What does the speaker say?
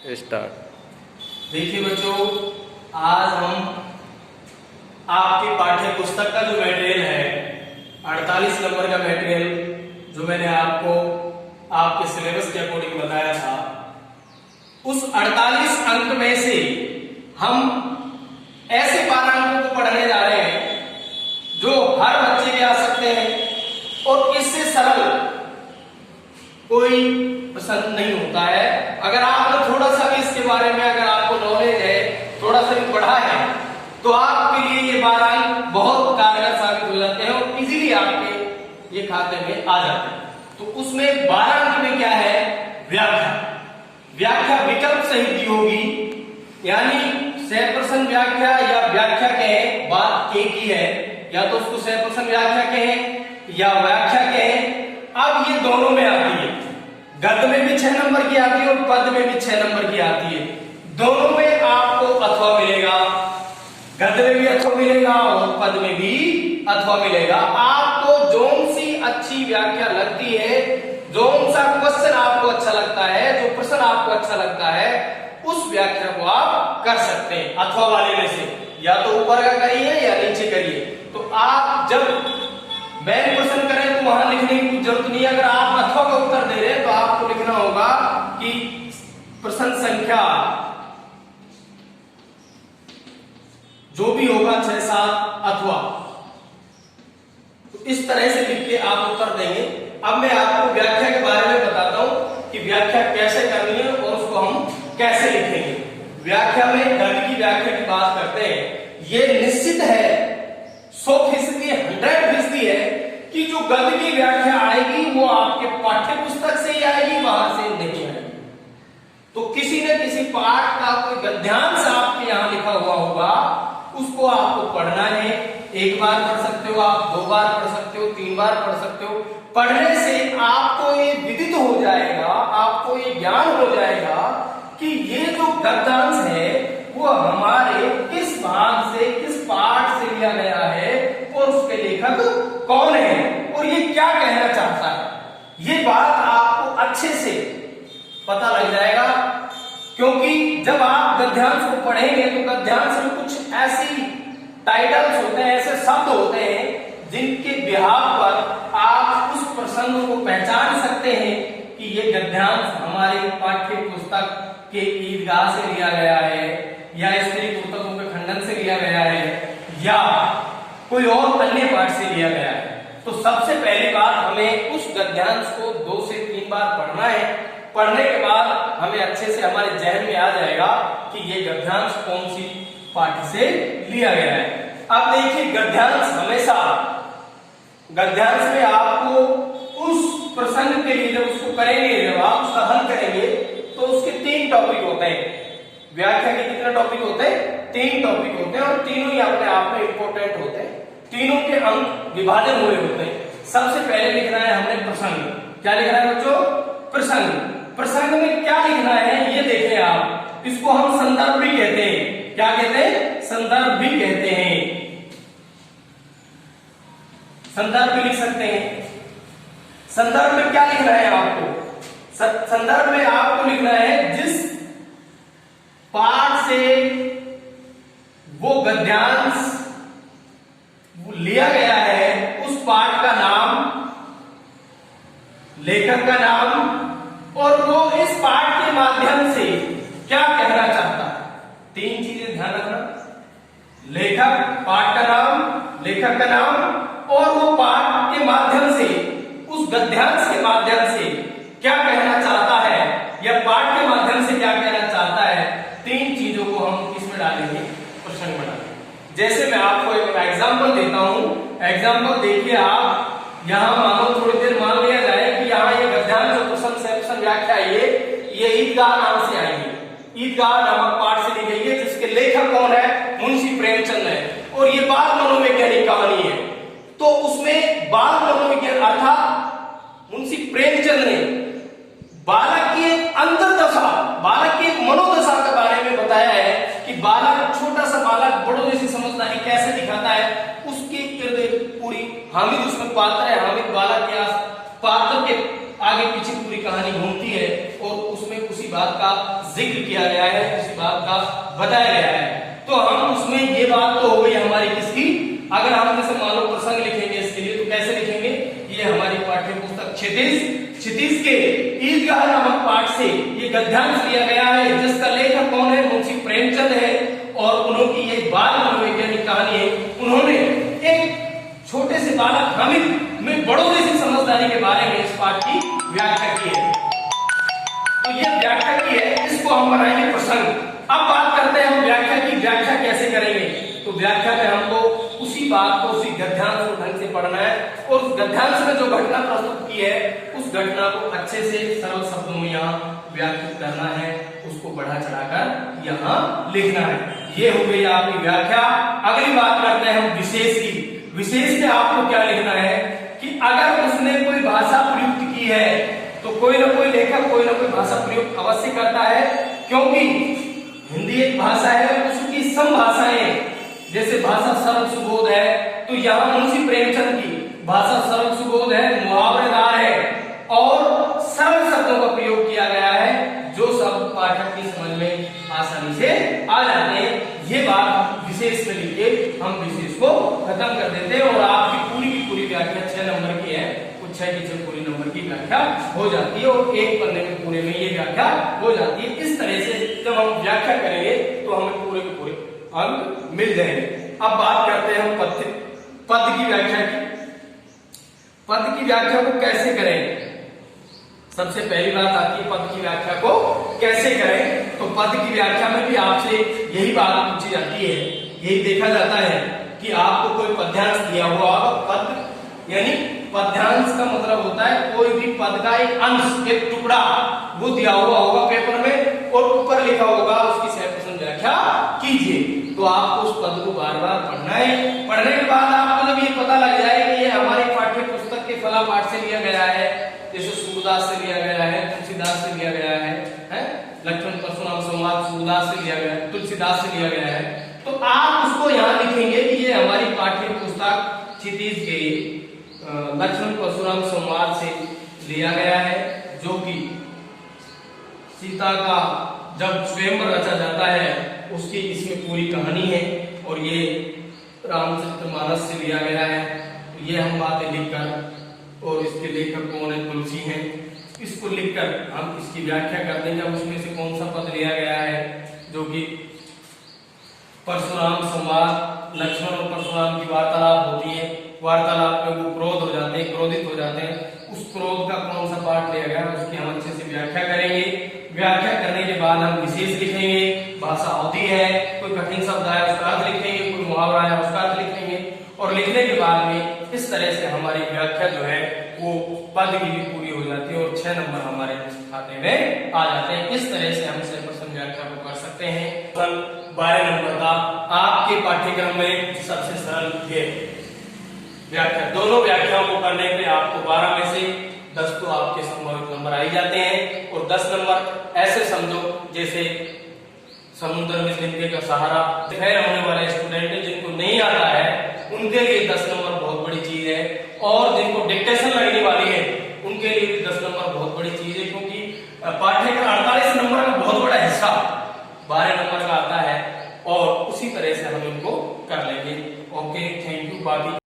Start. देखिए बच्चों, आज हम आपकी पाठ्य पुस्तक का जो मटेरियल है 48 नंबर का मटेरियल जो मैंने आपको आपके सिलेबस के अकॉर्डिंग बताया था, उस 48 अंक में से हम ऐसे 12 अंकों को पढ़ने जा रहे हैं जो हर बच्चे के आ सकते हैं और इससे सरल कोई पसंद नहीं होता है। अगर आपने थोड़ा सा भी इसके बारे में अगर आपको नॉलेज है, थोड़ा सा भी पढ़ा है, तो आपके लिए ये 12 अंक बहुत कारगर साबित हो जाते हैं और इजीली आपके ये खाते में आ जाते हैं। तो उसमें 12 अंक में क्या है? व्याख्या। व्याख्या विकल्प सहित दी होगी, यानी 100% व्याख्या या व्याख्या कहें, बात एक ही है, या तो उसको 100% व्याख्या कहें या व्याख्या कहें। अब ये दोनों में आती है, गद्य में भी 6 नंबर की आती है और पद में भी 6 नंबर की आती है। दोनों में आपको अथवा मिलेगा, गद्य में भी अथवा मिलेगा और पद में भी अथवा मिलेगा। आपको जोन सी अच्छी व्याख्या लगती है, जोन सा क्वेश्चन आपको अच्छा लगता है, जो प्रश्न आपको अच्छा लगता है, उस व्याख्या को आप कर सकते हैं अथवा वाले में से, या तो ऊपर का करिए या नीचे करिए। तो आप जब मैन क्वेश्चन करें तो वहां लिखने की जरूरत नहीं है। अगर आप अथवा का उत्तर दे रहे हैं तो आपको लिखना होगा कि प्रश्न संख्या जो भी होगा 6, 7 अथवा, तो इस तरह से लिख के आप उत्तर देंगे। अब मैं आपको व्याख्या के बारे में बताता हूं कि व्याख्या कैसे करनी है और उसको हम कैसे लिखेंगे। व्याख्या में गद्य की व्याख्या की बात करते हैं, ये निश्चित है 100% 100% है कि जो गद्य की व्याख्या आएगी वो आपके पाठ्य पुस्तक से ही आएगी, बाहर से नहीं आएगी। तो किसी न किसी पाठ का कोई गद्यांश आपके यहां लिखा हुआ होगा, उसको आपको पढ़ना है। एक बार पढ़ सकते हो आप, 2 बार पढ़ सकते हो, 3 बार पढ़ सकते हो। पढ़ने से आपको ये विदित हो जाएगा, आपको ये ज्ञान हो जाएगा कि ये जो गद्यांश है वो हमारे किस भाग से, किस पाठ से लिया गया है और उसके लेखक कौन है और ये क्या कहना चाहता है। ये बात आपको अच्छे से पता लग जाएगा, क्योंकि जब आप गद्यांश को पढ़ेंगे तो गद्यांश में कुछ ऐसी टाइटल्स होते हैं, ऐसे शब्द होते हैं जिनके बिहाफ पर आप उस प्रसंग को पहचान सकते हैं कि ये गद्यांश हमारे पाठ्य पुस्तक के ईदगाह से लिया गया है या स्त्री पुस्तकों के खंडन से लिया गया है या कोई और अन्य पाठ से लिया गया है। तो सबसे पहली बात, हमें उस गद्यांश को 2 से 3 बार पढ़ना है। पढ़ने के बाद हमें अच्छे से हमारे जहन में आ जाएगा कि ये गद्यांश कौन सी पाठ से लिया गया है। अब देखिए, गद्यांश हमेशा, गद्यांश में आपको उस प्रसंग के लिए जब उसको करेंगे, जब आप उसका हल करेंगे, तो उसके 3 टॉपिक होते हैं। व्याख्या के कितने टॉपिक होते हैं? 3 टॉपिक होते हैं और तीनों ही अपने आप में इंपॉर्टेंट होते हैं। तीनों के अंक विभाजन हुए होते हैं। सबसे पहले लिखना है हमने प्रसंग। क्या लिखना है बच्चों? प्रसंग। प्रसंग में क्या लिखना है ये देखें आप, इसको हम संदर्भ भी कहते हैं। क्या कहते हैं? संदर्भ भी कहते हैं। संदर्भ भी लिख सकते हैं। संदर्भ में क्या लिखना है आपको? संदर्भ में आपको लिखना है जिस पाठ से वो गद्यांश लिया गया है, उस पाठ का नाम, लेखक का नाम और वो इस पाठ के माध्यम से क्या कहना चाहता है। 3 चीजें ध्यान रखना, लेखक, पाठ का नाम, लेखक का नाम और वो पाठ के माध्यम से, उस गद्यांश के माध्यम से क्या कहना चाहता है या पाठ के माध्यम से क्या कहना चाहता है। 3 चीजों को हम किसमें डालेंगे? प्रश्न में डालेंगे। जैसे मैं आपको एक एग्जांपल देता हूं, एग्जांपल देखिए आप। यहां मानो थोड़ी देर मान लिया जाए कि यहाँ ये गद्यांश जो प्रश्न से प्रश्न व्याख्या ये ईदगाह नाम से आई है। ईदगाह नामक पाठ से ली गई है, जिसके लेखक कौन है? मुंशी प्रेमचंद है। और ये बाल मनोवैज्ञानिक कहानी है। तो उसमें बाल मनोविज्ञान अर्थात मुंशी प्रेमचंद ने बालक की अंतर्दशा, बालक की मनोदशा के बारे में बताया है कि बालक, छोटा सा बालक बड़ों जैसी समझदारी कैसे दिखाता है। उसके इर्द पूरी हामिद उसमें पात्र है, हामिद बालक के पात्र के आगे पीछे पूरी कहानी घूमती है और उसमें उसी बात का जिक्र किया गया है, उसी बात का बताया गया है। तो हम उसमें ये बात तो हो गई हमारी किसकी, अगर हम जैसे मान लो प्रसंग लिखेंगे इसके लिए तो कैसे लिखेंगे, ये हमारी पाठ्य पुस्तक क्षितिज के ईदगाह नामक पाठ से ये गद्यांश लिया गया है, जिसका लेखक कौन है, मुंशी प्रेमचंद है, और उन्होंने ये बाल मनोवैज्ञानिक कहानी है। उन्होंने एक छोटे से बालक हामिद में बड़ों जैसी समझदारी के बारे में इस पाठ की व्याख्या की है। तो ये व्याख्या की है, इसको हम बनाएंगे प्रसंग। अब बात करते हैं हम व्याख्या की, व्याख्या कैसे करेंगे। तो व्याख्या में हमको उसी बात को, उसी गद्यांश को ढंग से पढ़ना है, और उस गद्यांश में जो घटना प्रस्तुत की है उस घटना को अच्छे से सरल शब्दों में यहाँ व्याख्यात करना है, उसको बढ़ा चढ़ाकर यहाँ लिखना है। ये हो गई आपकी व्याख्या। अगली बात करते हैं हम विशेष की। विशेष में आपको क्या लिखना है कि अगर उसने कोई भाषा प्रयुक्त की है तो कोई ना कोई लेखक कोई ना कोई भाषा प्रयुक्त अवश्य करता है, क्योंकि हिंदी एक भाषा है, उसकी सम भाषाएं, जैसे भाषा सरल सुबोध है, तो यहाँ मुंशी प्रेमचंद की भाषा सरल सुबोध है, मुहावरेदार है, और सरल शब्दों का प्रयोग किया गया है, जो शब्द पाठक की समझ में आसानी से आ जाते हैं। ये बात विशेष में लिख के हम विशेष को खत्म कर देते हैं, और आपकी पूरी की पूरी व्याख्या 6 नंबर की है, कुछ 6 की 6 पूरी नंबर की व्याख्या हो जाती है, और एक पन्ने में पूरे में ये व्याख्या हो जाती है। इस तरह से जब हम व्याख्या करेंगे तो हमें पूरे के पूरे अंक मिल जाएंगे। अब बात करते हैं हम पद की व्याख्या की। पद की व्याख्या को कैसे करें, सबसे पहली बात आती है पद की व्याख्या को कैसे करें। तो पद की व्याख्या में भी आपसे यही बात पूछी जाती है, यही देखा जाता है कि आपको कोई पद्यांश दिया हुआ होगा। पद यानी पद्यांश का मतलब होता है कोई भी पद का एक अंश, एक टुकड़ा वो दिया हुआ होगा पेपर में, और ऊपर लिखा होगा उसकी 100% व्याख्या कीजिए। तो आपको उस पद को बार बार पढ़ना है। पढ़ने के बाद आपको जब ये पता लग जाए कि ये हमारी पाठ्य पुस्तक के फला पाठ से लिया गया है, जैसे सूरदास से लिया गया है, तुलसीदास से लिया गया है, लक्ष्मण परशुराम संवाद सूरदास से लिया गया है, तुलसीदास से लिया गया है, तो आप उसको यहाँ लिखेंगे कि ये हमारी पाठ्य पुस्तक क्षितिज के लक्ष्मण परशुराम संवाद से लिया गया है, जो कि सीता का जब स्वयंवर रचा जाता है उसकी इसमें पूरी कहानी है, और ये रामचरितमानस से लिया गया है। तो ये हम बातें लिखकर, और इसके लेखक कौन है, तुलसी हैं, इसको लिखकर हम इसकी व्याख्या कर देंगे। अब उसमें से कौन सा पद लिया गया है, जो कि परशुराम संवाद, लक्ष्मण और परशुराम की वार्तालाप होती है, वार्तालाप में वो क्रोध हो जाते हैं, क्रोधित हो जाते हैं, उस क्रोध का कौन सा पाठ लिया गया है उसकी हम अच्छे से व्याख्या करेंगे। व्याख्या करने के बाद हम विशेष लिखेंगे, भाषा होती है, कोई कठिन शब्द आया उसका अर्थ लिखेंगे, कोई मुहावरा आया उसका अर्थ लिखेंगे, और लिखने के बाद में इस तरह से हमारी व्याख्या जो है वो पद की भी पूरी हो जाती है, और 6 नंबर हमारे खाते में आ जाते हैं। इस तरह से हम 100% व्याख्या को कर सकते हैं। 12 नंबर का आपके पाठ्यक्रम में सबसे सरल ये व्याख्या, दोनों व्याख्याओं को करने पे आपको 12 में से 10 तो आपके संभावित नंबर आ ही जाते हैं, और 10 नंबर ऐसे समझो जैसे समुद्र में जिंदगी का सहारा फेल होने वाले स्टूडेंट जिनको नहीं आता है उनके लिए 10 नंबर बहुत बड़ी चीज है, और जिनको डिक्टेशन लगने वाली है उनके लिए भी 10 नंबर बहुत बड़ी चीज है, क्योंकि पाठ्यक्रम 48 नंबर का बहुत बड़ा हिस्सा 12 नंबर का आता है, और उसी तरह से हम इनको कर लेंगे। Okay, thank you. बाकी